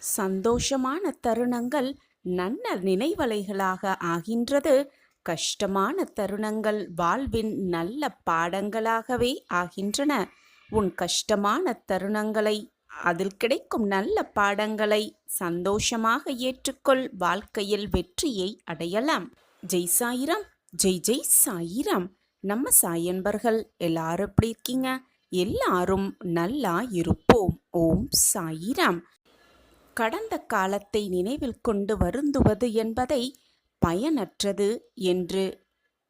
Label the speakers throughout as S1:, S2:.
S1: சந்தோஷமான தருணங்கள் நல்ல நினைவலைகளாக ஆகின்றது. கஷ்டமான தருணங்கள் வாழ்வின் நல்ல பாடங்களாகவே ஆகின்றன. உன் கஷ்டமான தருணங்களை, அதில் கிடைக்கும் நல்ல பாடங்களை சந்தோஷமாக ஏற்றுக்கொள். வாழ்க்கையில் வெற்றியை அடையலாம். ஜெய் சாயிராம். ஜெய் ஜெய் சாயிராம். நம்ம சாயன்பர்கள் எல்லாரும் எப்படி இருக்கீங்க? எல்லாரும் நல்லா இருப்போம். ஓம் சாயிராம். கடந்த காலத்தை நினைவில் கொண்டு வருந்துவது என்பதை பயனற்றது என்று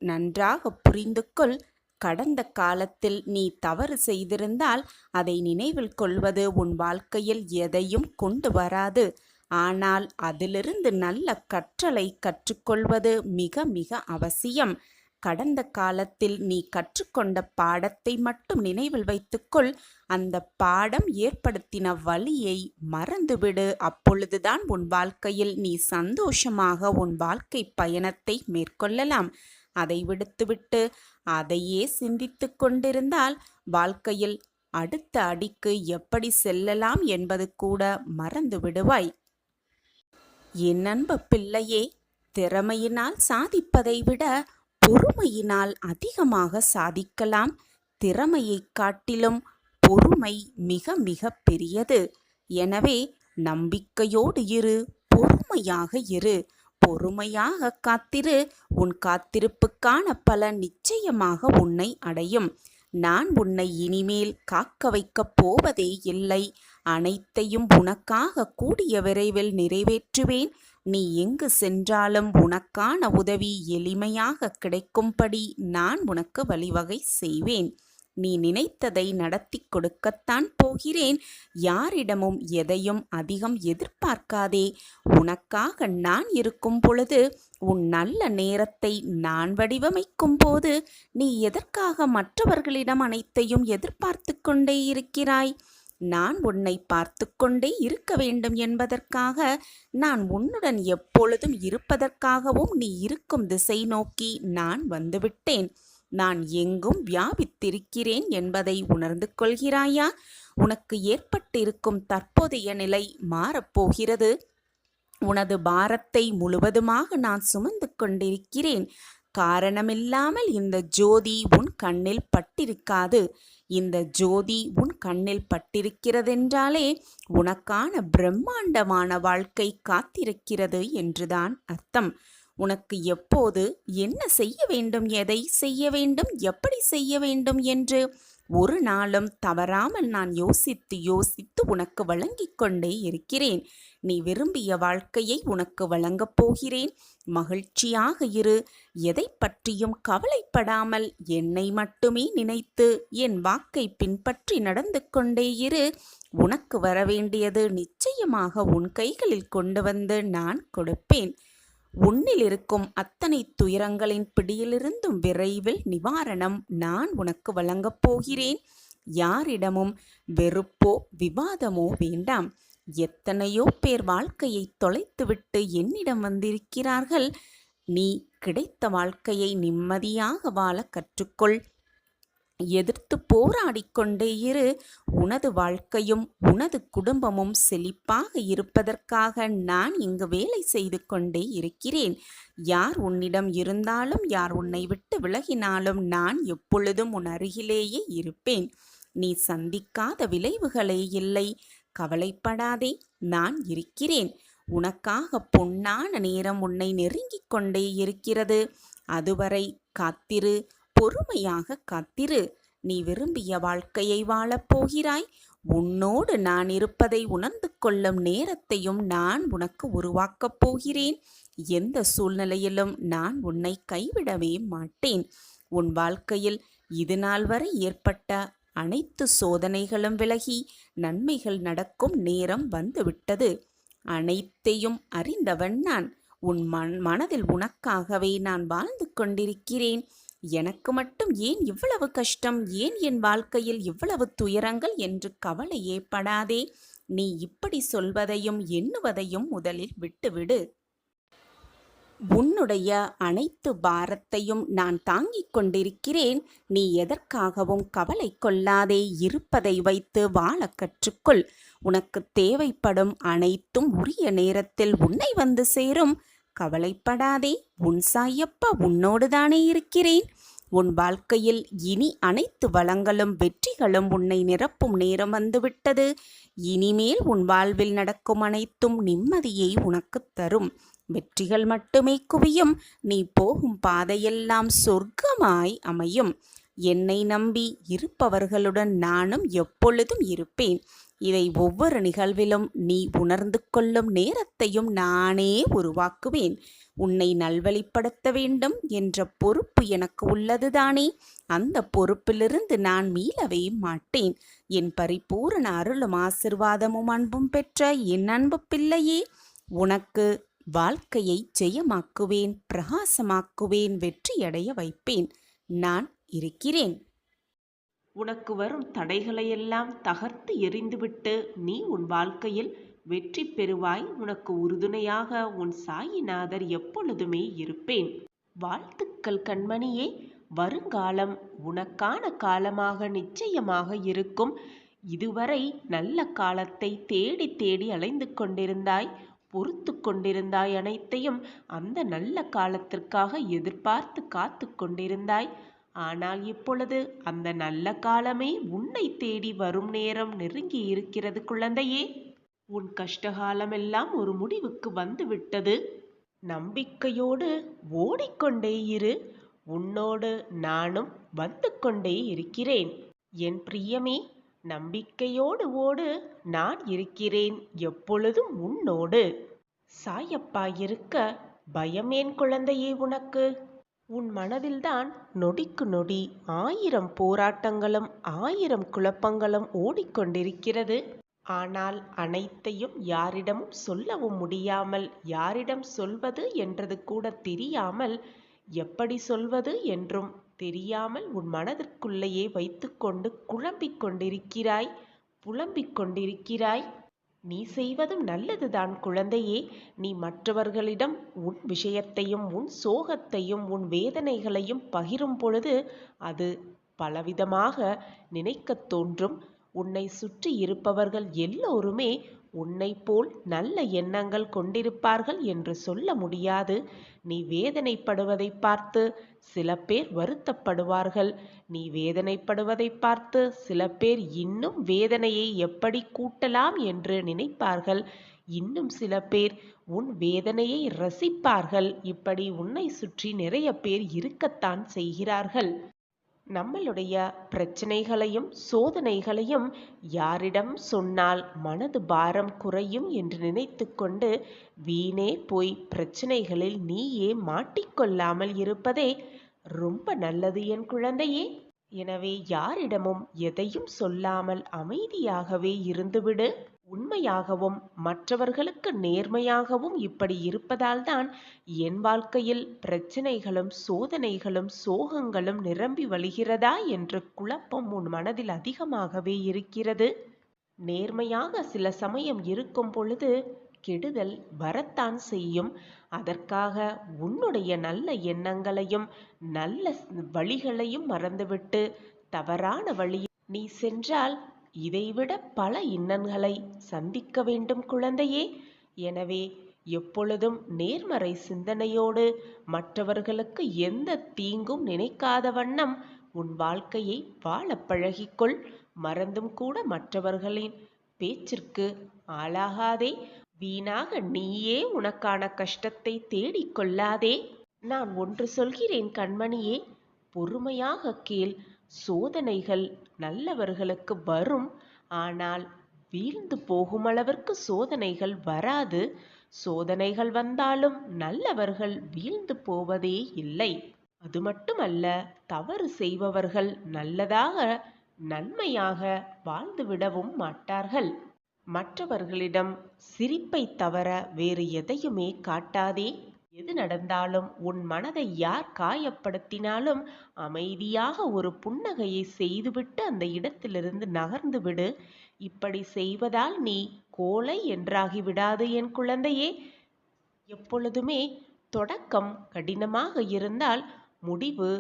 S1: நன்றாக புரிந்து கொள். கடந்த காலத்தில் நீ தவறு செய்திருந்தால் அதை நினைவில் கொள்வது உன் வாழ்க்கையில் எதையும் கொண்டு வராது. ஆனால் அதிலிருந்து நல்ல கற்றலை கற்றுக்கொள்வது மிக மிக அவசியம். கடந்த காலத்தில் நீ கற்றுக்கொண்ட பாடத்தை மட்டும் நினைவில் வைத்துக்கொள். அந்த பாடம் ஏற்படுத்தின வலியை மறந்துவிடு. அப்பொழுதுதான் உன் வாழ்க்கையில் நீ சந்தோஷமாக உன் வாழ்க்கை பயணத்தை மேற்கொள்ளலாம். அதை விடுத்துவிட்டு அதையே சிந்தித்து கொண்டிருந்தால் வாழ்க்கையில் அடுத்த அடிக்கு எப்படி செல்லலாம் என்பது கூட மறந்து விடுவாய். என் அன்பு பிள்ளையே, திறமையினால் சாதிப்பதை விட பொறுமையினால் அதிகமாக சாதிக்கலாம். திறமையை காட்டிலும் பொறுமை மிக மிக பெரியது. எனவே நம்பிக்கையோடு இரு, பொறுமையாக இரு. பொறுமையாக காத்திரு. உன் காத்திருப்புக்கான பலன் நிச்சயமாக உன்னை அடையும். நான் உன்னை இனிமேல் காக்க வைக்கப் போவதே இல்லை. அனைத்தையும் உனக்காக கூடிய விரைவில் நிறைவேற்றுவேன். நீ எங்கு சென்றாலும் உனக்கான உதவி எளிமையாக கிடைக்கும்படி நான் உனக்கு வழிவகை செய்வேன். நீ நினைத்ததை நடத்தி கொடுக்கத்தான் போகிறேன். யாரிடமும் எதையும் அதிகம் எதிர்பார்க்காதே. உனக்காக நான் இருக்கும் பொழுது, உன் நல்ல நேரத்தை நான் வடிவமைக்கும் போது நீ எதற்காக மற்றவர்களிடம் அனைத்தையும் எதிர்பார்த்து கொண்டே இருக்கிறாய்? நான் உன்னை பார்த்து கொண்டே இருக்க வேண்டும் என்பதற்காக, நான் உன்னுடன் எப்பொழுதும் இருப்பதற்காகவும் நீ இருக்கும் திசை நோக்கி நான் வந்துவிட்டேன். நான் எங்கும் வியாபித்திருக்கிறேன் என்பதை உணர்ந்து கொள்கிறாயா? உனக்கு ஏற்பட்டிருக்கும் தற்போதைய நிலை மாறப்போகிறது. உனது பாரத்தை முழுவதுமாக நான் சுமந்து கொண்டிருக்கிறேன். காரணமில்லாமல் இந்த ஜோதி உன் கண்ணில் பட்டிருக்காது. இந்த ஜோதி உன் கண்ணில் பட்டிருக்கிறதென்றாலே உனக்கான பிரம்மாண்டமான வாழ்க்கை காத்திருக்கிறது என்றுதான் அர்த்தம். உனக்கு எப்போது என்ன செய்ய வேண்டும், எதை செய்ய வேண்டும், எப்படி செய்ய வேண்டும் என்று ஒரு நாளும் தவறாமல் நான் யோசித்து உனக்கு வழங்கிக் கொண்டே இருக்கிறேன். நீ விரும்பிய வாழ்க்கையை உனக்கு வழங்கப் போகிறேன். மகிழ்ச்சியாக இரு. எதை பற்றியும் கவலைப்படாமல் என்னை மட்டுமே நினைத்து என் வாக்கை பின்பற்றி நடந்து கொண்டே இரு. உனக்கு வரவேண்டியது நிச்சயமாக உன் கைகளில் கொண்டு வந்து நான் கொடுப்பேன். உன்னில் இருக்கும் அத்தனை துயரங்களின் பிடியிலிருந்தும் விரைவில் நிவாரணம் நான் உனக்கு வழங்கப் போகிறேன். யாரிடமும் வெறுப்போ விவாதமோ வேண்டாம். எத்தனையோ பேர் வாழ்க்கையை தொலைத்துவிட்டு என்னிடம் வந்திருக்கிறார்கள். நீ கிடைத்த வாழ்க்கையை நிம்மதியாக வாழ கற்றுக்கொள். எதிர்த்து போராடிக்கொண்டே இரு. உனது வாழ்க்கையும் உனது குடும்பமும் செழிப்பாக இருப்பதற்காக நான் இங்கு வேலை செய்து கொண்டே இருக்கிறேன். யார் உன்னிடம் இருந்தாலும், யார் உன்னை விட்டு விலகினாலும் நான் எப்பொழுதும் உன் அருகிலேயே இருப்பேன். நீ சந்திக்காத விளைவுகளே இல்லை. கவலைப்படாதே, நான் இருக்கிறேன். உனக்காக பொன்னான நேரம் உன்னை நெருங்கிக் கொண்டே இருக்கிறது. அதுவரை காத்திரு, பொறுமையாக காத்திரு. நீ விரும்பிய வாழ்க்கையை வாழப் போகிறாய். உன்னோடு நான் இருப்பதை உணர்ந்து கொள்ளும் நேரத்தையும் நான் உனக்கு உருவாக்கப் போகிறேன். எந்த சூழ்நிலையிலும் நான் உன்னை கைவிடவே மாட்டேன். உன் வாழ்க்கையில் இது நாள் வரை ஏற்பட்ட அனைத்து சோதனைகளும் விலகி நன்மைகள் நடக்கும் நேரம் வந்துவிட்டது. அனைத்தையும் அறிந்தவன் நான். உன் மனதில் உனக்காகவே நான் வாழ்ந்து கொண்டிருக்கிறேன். எனக்கு மட்டும் ஏன் இவ்வளவு கஷ்டம், ஏன் என் வாழ்க்கையில் இவ்வளவு துயரங்கள் என்று கவலையே படாதே. நீ இப்படி சொல்வதையும் எண்ணுவதையும் முதலில் விட்டுவிடு. உன்னுடைய அனைத்து பாரத்தையும் நான் தாங்கிக் கொண்டிருக்கிறேன். நீ எதற்காகவும் கவலை கொள்ளாதே. இருப்பதை வைத்து வாழக் கற்றுக்கொள். உனக்கு தேவைப்படும் அனைத்தும் உரிய நேரத்தில் உன்னை வந்து சேரும். கவலைப்படாதே. உன் சாயப்பா உன்னோடுதானே இருக்கிறேன். உன் வாழ்க்கையில் இனி அனைத்து வளங்களும் வெற்றிகளும் உன்னை நிரப்பும் நேரம் வந்துவிட்டது. இனிமேல் உன் வாழ்வில் நடக்கும் அனைத்தும் நிம்மதியை உனக்குத் தரும். வெற்றிகள் மட்டுமே குவியும். நீ போகும் பாதையெல்லாம் சொர்க்கமாய் அமையும். என்னை நம்பி இருப்பவர்களுடன் நானும் எப்பொழுதும் இருப்பேன். இதை ஒவ்வொரு நிகழ்விலும் நீ உணர்ந்து கொள்ளும் நேரத்தையும் நானே உருவாக்குவேன். உன்னை நல்வழிப்படுத்த வேண்டும் என்ற பொறுப்பு எனக்கு உள்ளதுதானே. அந்த பொறுப்பிலிருந்து நான் மீளவே மாட்டேன். என் பரிபூரண அருளும் ஆசிர்வாதமும் அன்பும் பெற்ற என் அன்பு பிள்ளையே, உனக்கு வாழ்க்கையை ஜெயமாக்குவேன், பிரகாசமாக்குவேன், வெற்றியடைய வைப்பேன். நான் இருக்கிறேன்.
S2: உனக்கு வரும் தடைகளையெல்லாம் தகர்த்து எறிந்துவிட்டு நீ உன் வாழ்க்கையில் வெற்றி பெறுவாய். உனக்கு உறுதுணையாக உன் சாயிநாதர் எப்பொழுதுமே இருப்பேன். வாழ்த்துக்கள் கண்மணியே. வருங்காலம் உனக்கான காலமாக நிச்சயமாக இருக்கும். இதுவரை நல்ல காலத்தை தேடி தேடி அலைந்து கொண்டிருந்தாய், பொறுத்து கொண்டிருந்தாய். அனைத்தையும் அந்த நல்ல காலத்திற்காக எதிர்பார்த்து காத்து கொண்டிருந்தாய். ஆனால் இப்பொழுது அந்த நல்ல காலமே உன்னை தேடி வரும் நேரம் நெருங்கி இருக்கிறது குழந்தையே. உன் கஷ்டகாலமெல்லாம் ஒரு முடிவுக்கு வந்துவிட்டது. நம்பிக்கையோடு ஓடிக்கொண்டே இரு. உன்னோடு நானும் வந்து கொண்டே இருக்கிறேன். என் பிரியமே, நம்பிக்கையோடு ஓடு. நான் இருக்கிறேன் எப்பொழுதும் உன்னோடு. சாயப்பா இருக்க பயமேன் குழந்தையே உனக்கு? உன் மனதில்தான் நொடிக்கு நொடி 1000 போராட்டங்களும் 1000 குழப்பங்களும் ஓடிக்கொண்டிருக்கிறது. ஆனால் அனைத்தையும் யாரிடமும் சொல்லவும் முடியாமல், யாரிடம் சொல்வது என்றது கூட தெரியாமல், எப்படி சொல்வது என்றும் தெரியாமல் உன் மனதிற்குள்ளேயே வைத்துக்கொண்டு குழம்பிக் கொண்டிருக்கிறாய், புலம்பிக் கொண்டிருக்கிறாய். நீ செய்வதும் நல்லதுதான் குழந்தையே. நீ மற்றவர்களிடம் உன் விஷயத்தையும் உன் சோகத்தையும் உன் வேதனைகளையும் பகிரும் பொழுது அது பலவிதமாக நினைக்கத் தோன்றும். உன்னை சுற்றி இருப்பவர்கள் எல்லோருமே உன்னை போல் நல்ல எண்ணங்கள் கொண்டிருப்பார்கள் என்று சொல்ல முடியாது. நீ வேதனைப்படுவதை பார்த்து சில பேர் வருத்தப்படுவார்கள். நீ வேதனைப்படுவதை பார்த்து சில பேர் இன்னும் வேதனையை எப்படி கூட்டலாம் என்று நினைப்பார்கள். இன்னும் சில பேர் உன் வேதனையை ரசிப்பார்கள். இப்படி உன்னை சுற்றி நிறைய பேர் இருக்கத்தான் செய்கிறார்கள். நம்மளுடைய பிரச்சனைகளையும் சோதனைகளையும் யாரிடம் சொன்னால் மனது பாரம் குறையும் என்று நினைத்து கொண்டு வீணே போய் பிரச்சனைகளில் நீயே மாட்டிக்கொள்ளாமல் இருப்பதே ரொம்ப நல்லது என் குழந்தையே. எனவே யாரிடமும் எதையும் சொல்லாமல் அமைதியாகவே இருந்துவிடு. உண்மையாகவும் மற்றவர்களுக்கு நேர்மையாகவும் இப்படி இருப்பதால்தான் என் வாழ்க்கையில் பிரச்சனைகளும் சோதனைகளும் சோகங்களும் நிரம்பி வழிகிறதா என்ற குழப்பம் உன் மனதில் அதிகமாகவே இருக்கிறது. நேர்மையாக சில சமயம் இருக்கும் பொழுது கெடுதல் வரத்தான் செய்யும். அதற்காக உன்னுடைய நல்ல எண்ணங்களையும் நல்ல வழிகளையும் மறந்துவிட்டு தவறான வழியில் நீ சென்றால் இதைவிட பல இன்னல்களை சந்திக்க வேண்டும் குழந்தையே. எனவே எப்பொழுதும் நேர்மறை சிந்தனையோடு மற்றவர்களுக்கு எந்த தீங்கும் நினைக்காத வண்ணம் உன் வாழ்க்கையை வாழ பழகிக்கொள். மறந்தும் கூட மற்றவர்களின் பேச்சிற்கு ஆளாகாதே. வீணாக நீயே உனக்கான கஷ்டத்தை தேடிக்கொள்ளாதே. நான் ஒன்று சொல்கிறேன் கண்மணியே, பொறுமையாக கேள். சோதனைகள் நல்லவர்களுக்கு வரும். ஆனால் வீழ்ந்து போகும் அளவிற்கு சோதனைகள் வராது. சோதனைகள் வந்தாலும் நல்லவர்கள் வீழ்ந்து போவதே இல்லை. அது மட்டுமல்ல, தவறு செய்பவர்கள் நல்லதாக நன்மையாக வாழ்ந்துவிடவும் மாட்டார்கள். மற்றவர்களிடம் சிரிப்பை தவிர வேறு எதையுமே காட்டாதே. எது நடந்தாலும் உன் மனதை யார் காயப்படுத்தினாலும் அமைதியாக ஒரு புன்னகையை செய்துவிட்டு அந்த இடத்திலிருந்து நகர்ந்து விடு. இப்படி செய்வதால் நீ கோழை என்றாகி விடாது என் குழந்தையே. எப்பொழுதுமே தொடக்கம் கடினமாக இருந்தால் முடிவு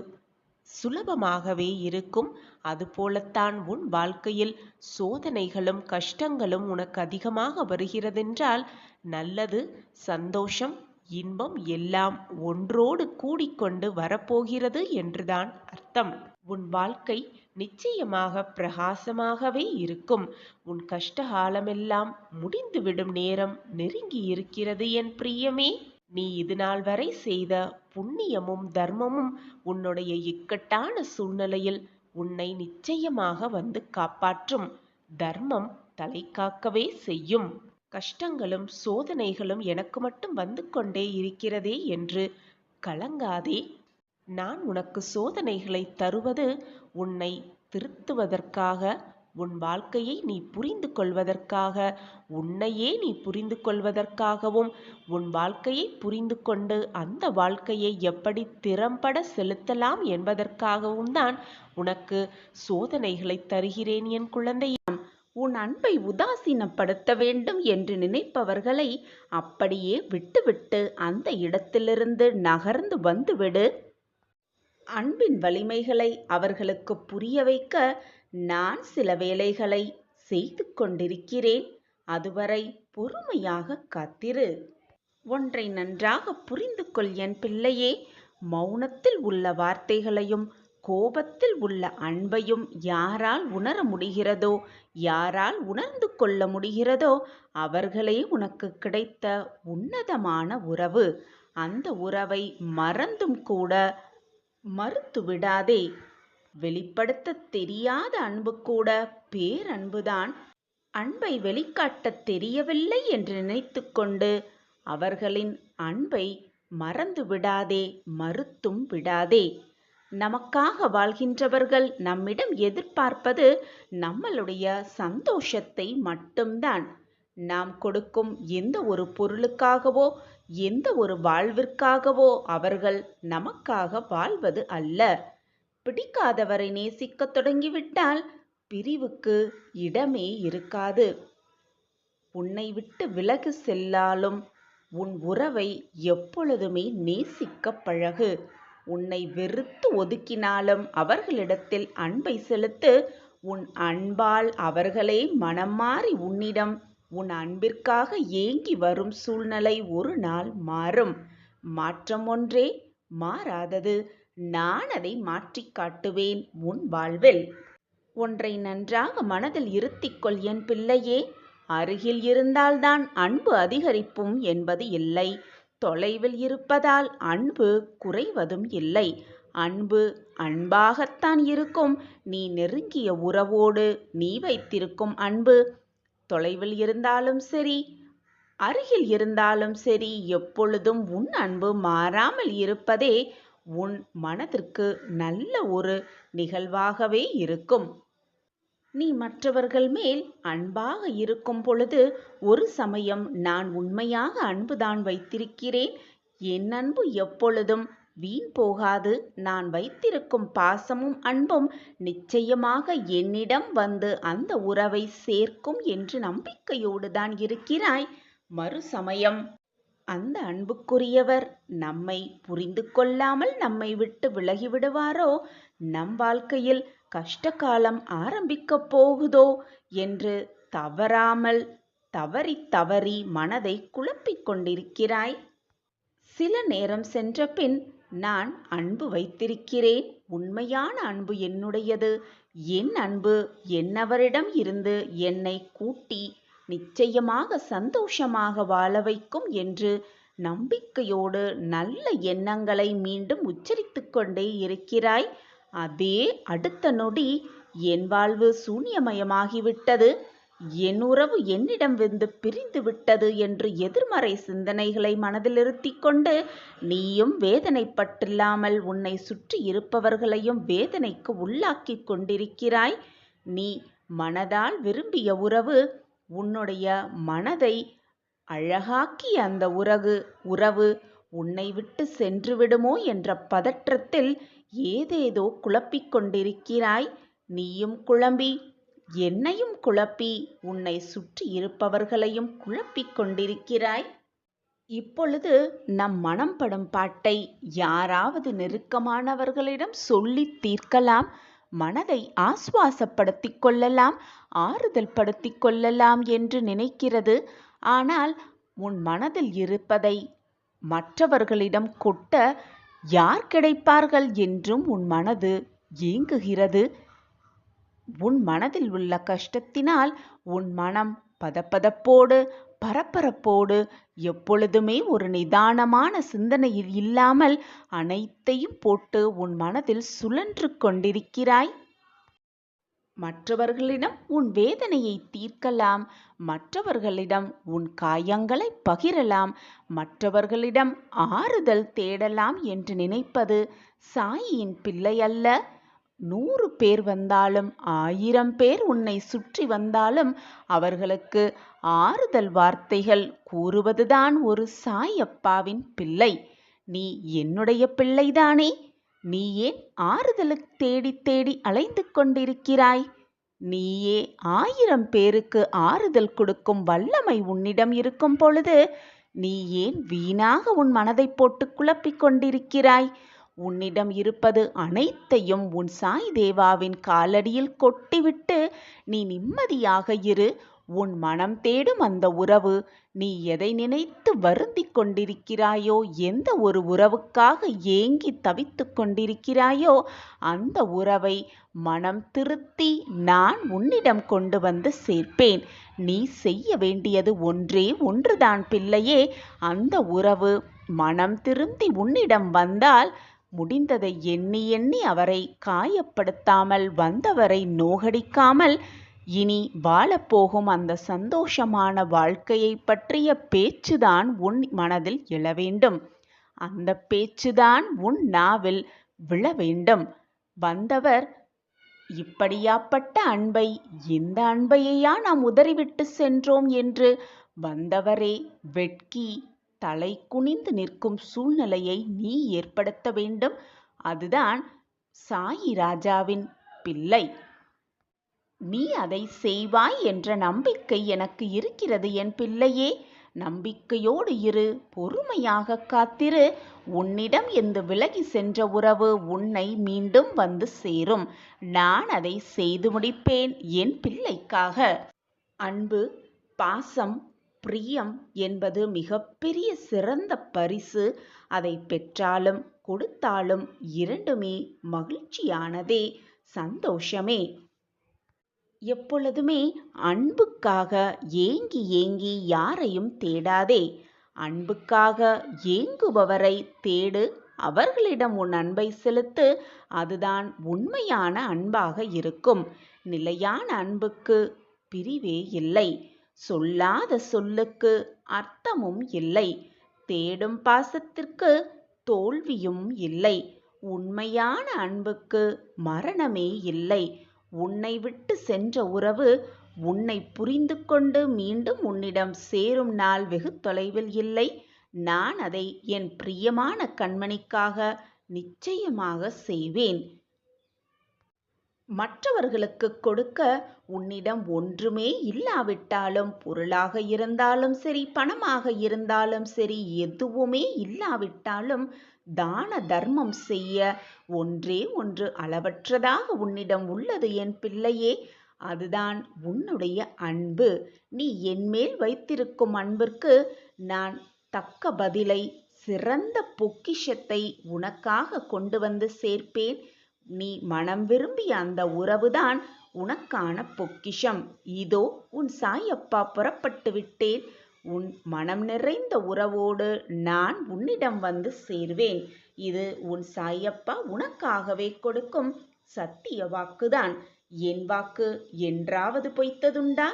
S2: சுலபமாகவே இருக்கும். அதுபோலத்தான் உன் வாழ்க்கையில் சோதனைகளும் கஷ்டங்களும் உனக்கு அதிகமாக வருகிறதென்றால் நல்லது, சந்தோஷம், இன்பம் எல்லாம் ஒன்றோடு கூடிக்கொண்டு வரப்போகிறது என்றுதான் அர்த்தம். உன் வாழ்க்கை நிச்சயமாக பிரகாசமாகவே இருக்கும். உன் கஷ்டகாலமெல்லாம் முடிந்துவிடும் நேரம் நெருங்கி இருக்கிறது என் பிரியமே. நீ இதுநாள் வரை செய்த புண்ணியமும் தர்மமும் உன்னுடைய இக்கட்டான சூழ்நிலையில் உன்னை நிச்சயமாக வந்து காப்பாற்றும். தர்மம் தலை காக்கவே செய்யும். கஷ்டங்களும் சோதனைகளும் எனக்கு மட்டும் வந்து கொண்டே இருக்கிறதே என்று கலங்காதே. நான் உனக்கு சோதனைகளை தருவது உன்னை திருத்துவதற்காக, உன் வாழ்க்கையை நீ புரிந்து கொள்வதற்காக, உன்னையே நீ புரிந்து கொள்வதற்காகவும், உன் வாழ்க்கையை புரிந்து கொண்டு அந்த வாழ்க்கையை எப்படி திறம்பட செலுத்தலாம் என்பதற்காகவும் தான் உனக்கு சோதனைகளை தருகிறேன் என் குழந்தையாம்.
S1: உன் அன்பை உதாசீனப்படுத்த வேண்டும் என்று நினைப்பவர்களை அப்படியே விட்டுவிட்டு அந்த இடத்திலிருந்து நகர்ந்து வந்துவிடு. அன்பின் வலிமைகளை அவர்களுக்கு புரிய வைக்க நான் சில வேலைகளை செய்து கொண்டிருக்கிறேன். அதுவரை பொறுமையாக காத்திரு. ஒன்றை நன்றாக புரிந்து கொள் என் பிள்ளையே. மௌனத்தில் உள்ள வார்த்தைகளையும் கோபத்தில் உள்ள அன்பையும் யாரால் உணர முடிகிறதோ, யாரால் உணர்ந்து கொள்ள முடிகிறதோ அவர்களே உனக்கு கிடைத்த உன்னதமான உறவு. அந்த உறவை மறந்தும் கூட மறுத்து விடாதே. வெளிப்படுத்த தெரியாத அன்பு கூட பேரன்புதான். அன்பை வெளிக்காட்டத் தெரியவில்லை என்று நினைத்து கொண்டு அவர்களின் அன்பை மறந்து விடாதே, மறுத்தும் விடாதே. நமக்காக வாழ்கின்றவர்கள் நம்மிடம் எதிர்பார்ப்பது நம்மளுடைய சந்தோஷத்தை மட்டும்தான். நாம் கொடுக்கும் எந்த ஒரு பொருளுக்காகவோ எந்த ஒரு வாழ்விற்காகவோ அவர்கள் நமக்காக வாழ்வது அல்ல. பிடிக்காதவரை நேசிக்கத் தொடங்கிவிட்டால் பிரிவுக்கு இடமே இருக்காது. உன்னை விட்டு விலகி செல்லாலும் உன் உறவை எப்பொழுதுமே நேசிக்க பழகு. உன்னை வெறுத்து ஒதுக்கினாலும் அவர்களிடத்தில் அன்பை செலுத்து. உன் அன்பால் அவர்களே மனம் மாறி உன்னிடம் உன் அன்பிற்காக ஏங்கி வரும் சூழ்நிலை ஒரு நாள் மாறும். மாற்றம் ஒன்றே மாறாதது. நான் அதை மாற்றிக் காட்டுவேன் உன் வாழ்வில். ஒன்றை நன்றாக மனதில் இருத்திக்கொள் என் பிள்ளையே. அருகில் இருந்தால்தான் அன்பு அதிகரிப்பும் என்பது இல்லை. தொலைவில் இருப்பதால் அன்பு குறைவதும் இல்லை. அன்பு அன்பாகத்தான் இருக்கும். நீ நெருங்கிய உறவோடு நீ வைத்திருக்கும் அன்பு தொலைவில் இருந்தாலும் சரி, அருகில் இருந்தாலும் சரி, எப்பொழுதும் உன் அன்பு மாறாமல் இருப்பதே உன் மனதிற்கு நல்ல ஒரு நிகழ்வாகவே இருக்கும். நீ மற்றவர்கள் மேல் அன்பாக இருக்கும் பொழுது ஒரு சமயம் நான் உண்மையாக அன்புதான் வைத்திருக்கிறேன், என் அன்பு எப்பொழுதும் வீண் போகாது, நான் வைத்திருக்கும் பாசமும் அன்பும் நிச்சயமாக என்னிடம் வந்து அந்த உறவை சேர்க்கும் என்று நம்பிக்கையோடு தான் இருக்கிறாய். மறுசமயம் அந்த அன்புக்குரியவர் நம்மை புரிந்து கொள்ளாமல் நம்மை விட்டு விலகிவிடுவாரோ, நம் வாழ்க்கையில் கஷ்டகாலம் ஆரம்பிக்கப் போகுதோ என்று தவறி மனதை குழப்பிக் கொண்டிருக்கிறாய். சில நேரம் சென்ற பின் நான் அன்பு வைத்திருக்கிறேன். உண்மையான அன்பு என்னுடையது. என் அன்பு என்னவரிடம் இருந்து என்னை கூட்டி நிச்சயமாக சந்தோஷமாக வாழ வைக்கும் என்று நம்பிக்கையோடு நல்ல எண்ணங்களை மீண்டும் உச்சரித்துக் கொண்டே இருக்கிறாய். அதே அடுத்த நொடி என் வாழ்வு சூன்யமயமாகிவிட்டது, என் உறவு என்னிடம் வந்து பிரிந்து விட்டது என்று எதிர்மறை சிந்தனைகளை மனதில் இருத்திக் கொண்டு நீயும் வேதனைப்பட்டில்லாமல் உன்னை சுற்றி இருப்பவர்களையும் வேதனைக்கு உள்ளாக்கி கொண்டிருக்கிறாய். நீ மனதால் விரும்பிய உறவு உன்னுடைய மனதை அழகாக்கிய அந்த உறவு உன்னை விட்டு சென்று விடுமோ என்ற பதற்றத்தில் ஏதேதோ குழப்பிக் கொண்டிருக்கிறாய். நீயும் குழம்பி என்னையும் குழப்பி உன்னை சுற்றி இருப்பவர்களையும் குழப்பிக் கொண்டிருக்கிறாய். இப்பொழுது நம் மனம் படும் பாட்டை யாராவது நெருக்கமானவர்களிடம் சொல்லித் தீர்க்கலாம், மனதை ஆசுவாசப்படுத்திக் கொள்ளலாம், ஆறுதல் படுத்திக் கொள்ளலாம் என்று நினைக்கிறது. ஆனால் உன் மனதில் இருப்பதை மற்றவர்களிடம் கொட்ட யார் கிடைப்பார்கள் என்றும் உன் மனது ஏங்குகிறது. உன் மனதில் உள்ள கஷ்டத்தினால் உன் மனம் பதப்பதப்போடு பரபரப்போடு எப்பொழுதுமே ஒரு நிதானமான சிந்தனையில் இல்லாமல் அனைத்தையும் போட்டு உன் மனதில் சுழன்று கொண்டிருக்கிறாய். மற்றவர்களிடம் உன் வேதனையை தீர்க்கலாம், மற்றவர்களிடம் உன் காயங்களை பகிரலாம், மற்றவர்களிடம் ஆறுதல் தேடலாம் என்று நினைப்பது சாயியின் பிள்ளை அல்ல. 100 பேர் வந்தாலும் 1000 பேர் உன்னை சுற்றி வந்தாலும் அவர்களுக்கு ஆறுதல் வார்த்தைகள் கூறுவதுதான் ஒரு சாயப்பாவின் பிள்ளை. நீ என்னுடைய பிள்ளைதானே? நீ ஏன் ஆறுதலுக்கு தேடி தேடி அலைந்து கொண்டிருக்கிறாய்? நீயே 1000 பேருக்கு ஆறுதல் கொடுக்கும் வல்லமை உன்னிடம் இருக்கும் பொழுது நீ ஏன் வீணாக உன் மனதை போட்டு குழப்பிக் கொண்டிருக்கிறாய்? உன்னிடம் இருப்பது அனைத்தையும் உன் சாய் தேவாவின் காலடியில் கொட்டிவிட்டு நீ நிம்மதியாக இரு. உன் மனம் தேடும் அந்த உறவு, நீ எதை நினைத்து வருந்திக் கொண்டிருக்கிறாயோ, எந்த ஒரு உறவுக்காக ஏங்கி தவித்து கொண்டிருக்கிறாயோ, அந்த உறவை மனம் திருத்தி நான் உன்னிடம் கொண்டு வந்து சேர்ப்பேன். நீ செய்ய வேண்டியது ஒன்றே ஒன்றுதான் பிள்ளையே. அந்த உறவு மனம் திருந்தி உன்னிடம் வந்தால் முடிந்ததை எண்ணி எண்ணி அவரை காயப்படுத்தாமல், வந்தவரை நோகடிக்காமல், இனி வாழப்போகும் அந்த சந்தோஷமான வாழ்க்கையை பற்றிய பேச்சுதான் உன் மனதில் எழ வேண்டும். அந்த பேச்சுதான் உன் நாவில் விழ வேண்டும். வந்தவர் இப்படியாப்பட்ட அன்பை, இந்த அன்பையா நாம் உதறிவிட்டு சென்றோம் என்று வந்தவரே வெட்கி தலை குனிந்து நிற்கும் சூழ்நிலையை நீ ஏற்படுத்த வேண்டும். அதுதான் சாயி ராஜாவின் பிள்ளை. நீ அதை செய்வாய் என்ற நம்பிக்கை எனக்கு இருக்கிறது என் பிள்ளையே. நம்பிக்கையோடு இரு, பொறுமையாக காத்திரு. உன்னிடம் இருந்து விலகி சென்ற உறவு உன்னை மீண்டும் வந்து சேரும். நான் அதை செய்து முடிப்பேன் என் பிள்ளைக்காக. அன்பு, பாசம், பிரியம் என்பது மிகப்பெரிய சிறந்த பரிசு. அதை பெற்றாலும் கொடுத்தாலும் இரண்டுமே மகிழ்ச்சியானதே, சந்தோஷமே. எப்பொழுதுமே அன்புக்காக ஏங்கி ஏங்கி யாரையும் தேடாதே. அன்புக்காக ஏங்குபவரை தேடு, அவர்களிடம் உன் அன்பை செலுத்து. அதுதான் உண்மையான அன்பாக இருக்கும். நிலையான அன்புக்கு பிரிவே இல்லை. சொல்லாத சொல்லுக்கு அர்த்தமும் இல்லை. தேடும் பாசத்திற்கு தோல்வியும் இல்லை. உண்மையான அன்புக்கு மரணமே இல்லை. உன்னை விட்டு சென்ற உறவு உன்னை புரிந்து கொண்டு மீண்டும் உன்னிடம் சேரும் நாள் வெகு தொலைவில் இல்லை. நான் அதை என் பிரியமான கண்மணிக்காக நிச்சயமாக செய்வேன். மற்றவர்களுக்கு கொடுக்க உன்னிடம் ஒன்றுமே இல்லாவிட்டாலும், பொருளாக இருந்தாலும் சரி, பணமாக இருந்தாலும் சரி, எதுவுமே இல்லாவிட்டாலும் தான தர்மம் செய்ய ஒன்றே ஒன்று அளவற்றதாக உன்னிடம் உள்ளது என் பிள்ளையே. அதுதான் உன்னுடைய அன்பு. நீ என்மேல் வைத்திருக்கும் அன்பிற்கு நான் தக்க பதிலை, சிறந்த பொக்கிஷத்தை உனக்காக கொண்டு வந்து சேர்ப்பேன். நீ மனம் விரும்பிய அந்த உறவுதான் உனக்கான பொக்கிஷம். இதோ உன் சாயப்பா புறப்பட்டு விட்டேன். உன் மனம் நிறைந்த உறவோடு நான் உன்னிடம் வந்து சேர்வேன். இது உன் சாயப்பா உனக்காகவே கொடுக்கும் சத்திய வாக்குதான். என் வாக்கு என்றாவது பொய்த்ததுண்டா?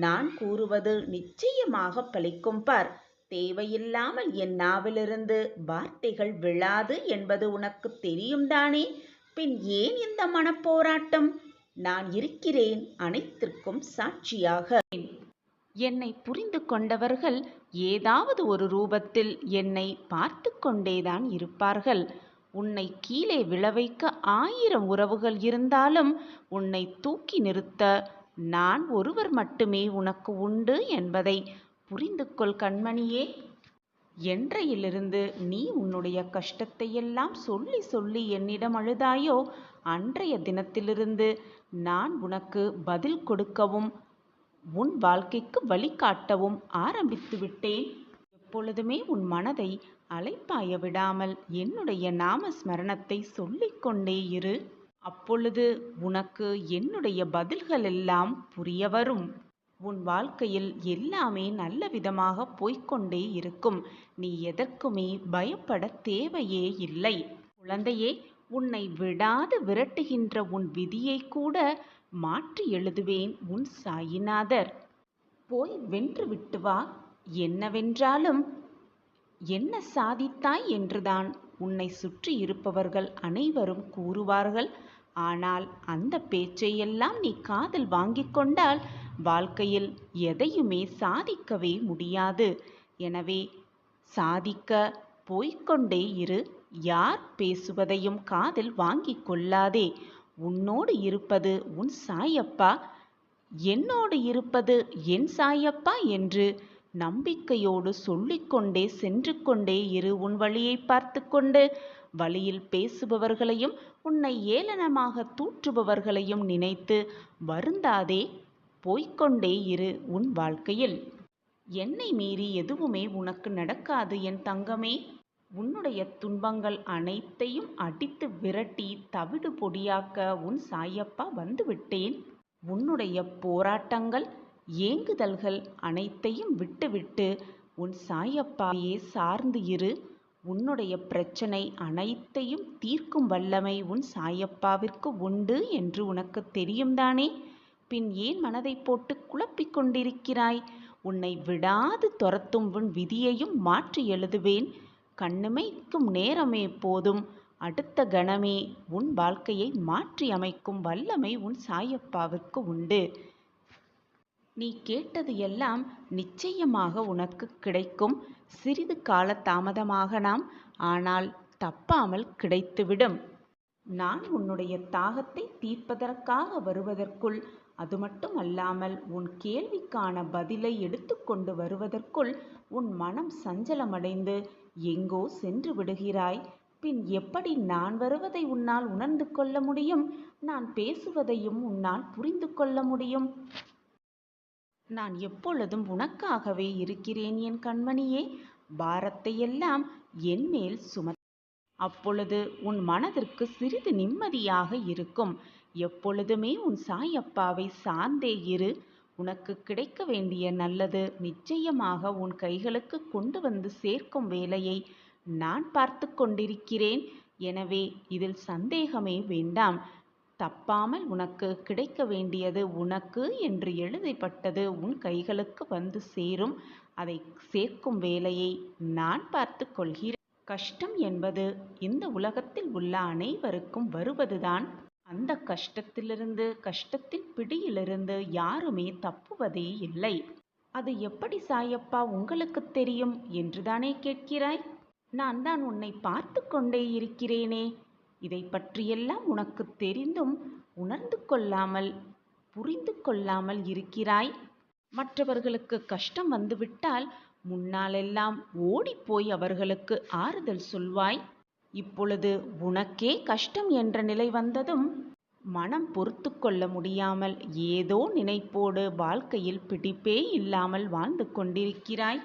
S1: நான் கூறுவது நிச்சயமாக பலிக்கும் பார். தேவையில்லாமல் என் நாவிலிருந்து வார்த்தைகள் விழாது என்பது உனக்கு தெரியும் தானே? பின் ஏன் இந்த மனப்போராட்டம்? நான் இருக்கிறேன் அனைத்திற்கும் சாட்சியாக. என்னை புரிந்து கொண்டவர்கள் ஏதாவது ஒரு ரூபத்தில் என்னை பார்த்து கொண்டேதான் இருப்பார்கள். உன்னை கீழே விழவைக்க 1000 உறவுகள் இருந்தாலும் உன்னை தூக்கி நிறுத்த நான் ஒருவர் மட்டுமே உனக்கு உண்டு என்பதை புரிந்து கொள் கண்மணியே. என்றையிலிருந்து நீ உன்னுடைய கஷ்டத்தையெல்லாம் சொல்லி சொல்லி என்னிடம் அழுதாயோ அன்றைய தினத்திலிருந்து நான் உனக்கு பதில் கொடுக்கவும் உன் வாழ்க்கைக்கு வழிகாட்டவும் ஆரம்பித்து விட்டேன். எப்பொழுதுமே உன் மனதை அலைப்பாய விடாமல் என்னுடைய நாம ஸ்மரணத்தை சொல்லிக்கொண்டே இரு. அப்பொழுது உனக்கு என்னுடைய பதில்கள் எல்லாம் புரிய வரும். உன் வாழ்க்கையில் எல்லாமே நல்ல விதமாக போய்க்கொண்டே இருக்கும். நீ எதற்குமே பயப்பட தேவையே இல்லை. குழந்தையே, உன்னை விடாது விரட்டுகின்ற உன் விதியை கூட மாற்றி எழுதுவேன் உன் சாயிநாதர். போய் வென்று விட்டு வா. என்னவென்றாலும் என்ன சாதித்தாய் என்றுதான் உன்னை சுற்றி இருப்பவர்கள் அனைவரும் கூறுவார்கள். ஆனால் அந்த பேச்சையெல்லாம் நீ காதில் வாங்கிக் கொண்டால் வாழ்க்கையில் எதையுமே சாதிக்கவே முடியாது. எனவே சாதிக்க போய்க்கொண்டே இரு. யார் பேசுவதையும் காதில் வாங்கிக் கொள்ளாதே. உன்னோடு இருப்பது உன் சாயப்பா, என்னோடு இருப்பது என் சாயப்பா என்று நம்பிக்கையோடு சொல்லிக்கொண்டே சென்று கொண்டே இரு. உன் வழியை பார்த்து கொண்டு வழியில் பேசுபவர்களையும் உன்னை ஏளனமாக தூற்றுபவர்களையும் நினைத்து வருந்தாதே. போய்க்கொண்டே இரு உன் வாழ்க்கையில். என்னை மீறி எதுவுமே உனக்கு நடக்காது என் தங்கமே. உன்னுடைய துன்பங்கள் அனைத்தையும் அடித்து விரட்டி தவிடு பொடியாக்க உன் சாயப்பா வந்துவிட்டேன். உன்னுடைய போராட்டங்கள் ஏங்குதல்கள் அனைத்தையும் விட்டுவிட்டு உன் சாயப்பாவையே சார்ந்து இரு. உன்னுடைய பிரச்சனை அனைத்தையும் தீர்க்கும் வல்லமை உன் சாயப்பாவிற்கு உண்டு என்று உனக்கு தெரியும் தானே? பின் ஏன் மனதை போட்டு குழப்பிக் கொண்டிருக்கிறாய்? உன்னை விடாது துரத்தும் உன் விதியையும் மாற்றி எழுதுவேன். கண்ணிமைக்கும் நேரமே போதும், அடுத்த கணமே உன் வாழ்க்கையை மாற்றி அமைக்கும் வல்லமை உன் சாயப்பாவிற்கு உண்டு. நீ கேட்டது எல்லாம் நிச்சயமாக உனக்கு கிடைக்கும். சிறிது கால தாமதமாகலாம், ஆனால் தப்பாமல் கிடைத்துவிடும். நான் உன்னுடைய தாகத்தை தீர்ப்பதற்காக வருவதற்குள், அது மட்டும் அல்லாமல் உன் கேள்விக்கான பதிலை எடுத்துக்கொண்டு வருவதற்குள் உன் மனம் சஞ்சலமடைந்து எங்கோ சென்று விடுகிறாய். பின் எப்படி நான் வருவதை உன்னால் உணர்ந்து கொள்ள முடியும்? நான் பேசுவதையும் உன்னால் புரிந்து கொள்ள முடியும்? நான் எப்பொழுதும் உனக்காகவே இருக்கிறேன் என் கண்மணியே. பாரத்தையெல்லாம் என் மேல் அப்பொழுது உன் மனதிற்கு சிறிது நிம்மதியாக இருக்கும். எப்பொழுதுமே உன் சாயப்பாவை சார்ந்தே இரு. உனக்கு கிடைக்க வேண்டிய நல்லது நிச்சயமாக உன் கைகளுக்கு கொண்டு வந்து சேர்க்கும் வேலையை நான் பார்த்து கொண்டிருக்கிறேன். எனவே இதில் சந்தேகமே வேண்டாம். தப்பாமல் உனக்கு கிடைக்க வேண்டியது உனக்கு என்று எழுதப்பட்டது உன் கைகளுக்கு வந்து சேரும். அதை சேர்க்கும் வேலையை நான் பார்த்து கொள்கிறேன். கஷ்டம் என்பது இந்த உலகத்தில் உள்ள அனைவருக்கும் வருவதுதான். அந்த கஷ்டத்திலிருந்து, கஷ்டத்தின் பிடியிலிருந்து யாருமே தப்புவதே இல்லை. அது எப்படி சாயப்பா உங்களுக்கு தெரியும் என்றுதானே கேட்கிறாய்? நான் தான் உன்னை பார்த்து கொண்டே இருக்கிறேனே. இதை பற்றியெல்லாம் உனக்கு தெரிந்தும் உணர்ந்து கொள்ளாமல், புரிந்து கொள்ளாமல் இருக்கிறாய். மற்றவர்களுக்கு கஷ்டம் வந்துவிட்டால் முன்னாலெல்லாம் ஓடிப்போய் அவர்களுக்கு ஆறுதல் சொல்வாய். இப்பொழுது உனக்கே கஷ்டம் என்ற நிலை வந்ததும் மனம் பொறுத்து கொள்ள முடியாமல் ஏதோ நினைப்போடு வாழ்க்கையில் பிடிப்பே இல்லாமல் வாழ்ந்து கொண்டிருக்கிறாய்.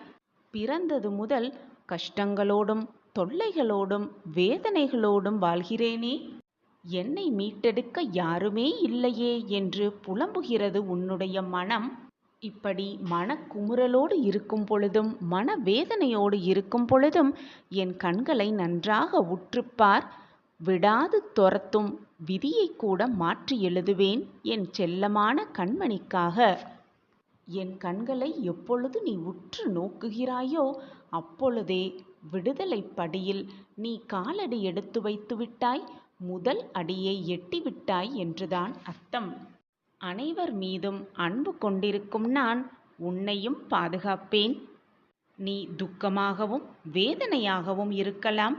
S1: பிறந்தது முதல் கஷ்டங்களோடும் தொல்லைகளோடும் வேதனைகளோடும் வாழ்கிறேனே, என்னை மீட்டெடுக்க யாருமே இல்லையே என்று புலம்புகிறது உன்னுடைய மனம். இப்படி மனக்குமுறலோடு இருக்கும் பொழுதும், மனவேதனையோடு இருக்கும் பொழுதும் என் கண்களை நன்றாக உற்றுப்பார். விடாது துரத்தும் விதியை கூட மாற்றி எழுதுவேன் என் செல்லமான கண்மணிக்காக. என் கண்களை எப்பொழுது நீ உற்று நோக்குகிறாயோ அப்பொழுதே விடுதலை படியில் நீ காலடி எடுத்து வைத்து விட்டாய், முதல் அடியை எட்டிவிட்டாய் என்றுதான் அர்த்தம். அனைவர் மீதும் அன்பு கொண்டிருக்கும் நான் உன்னையும் பாதுகாப்பேன். நீ துக்கமாகவும் வேதனையாகவும் இருக்கலாம்,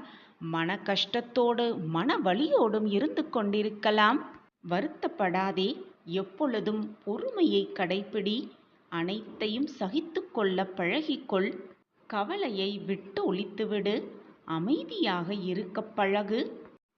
S1: மன கஷ்டத்தோடு மன வலியோடும் இருந்து கொண்டிருக்கலாம். வருத்தப்படாதே. எப்பொழுதும் பொறுமையை கடைப்பிடி. அனைத்தையும் சகித்து கொள்ள பழகிக்கொள். கவலையை விட்டு ஒழித்துவிடு, அமைதியாக இருக்கப் பழகு.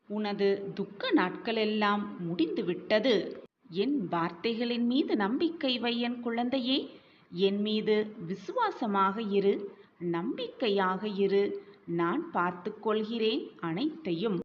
S1: உனது துக்க நாட்களெல்லாம் முடிந்துவிட்டது. என் வார்த்தைகளின் மீது நம்பிக்கை வை என் குழந்தையே. என் மீது விசுவாசமாக இரு, நம்பிக்கையாக இரு. நான் பார்த்துக் கொள்கிறேன் அனைத்தையும்.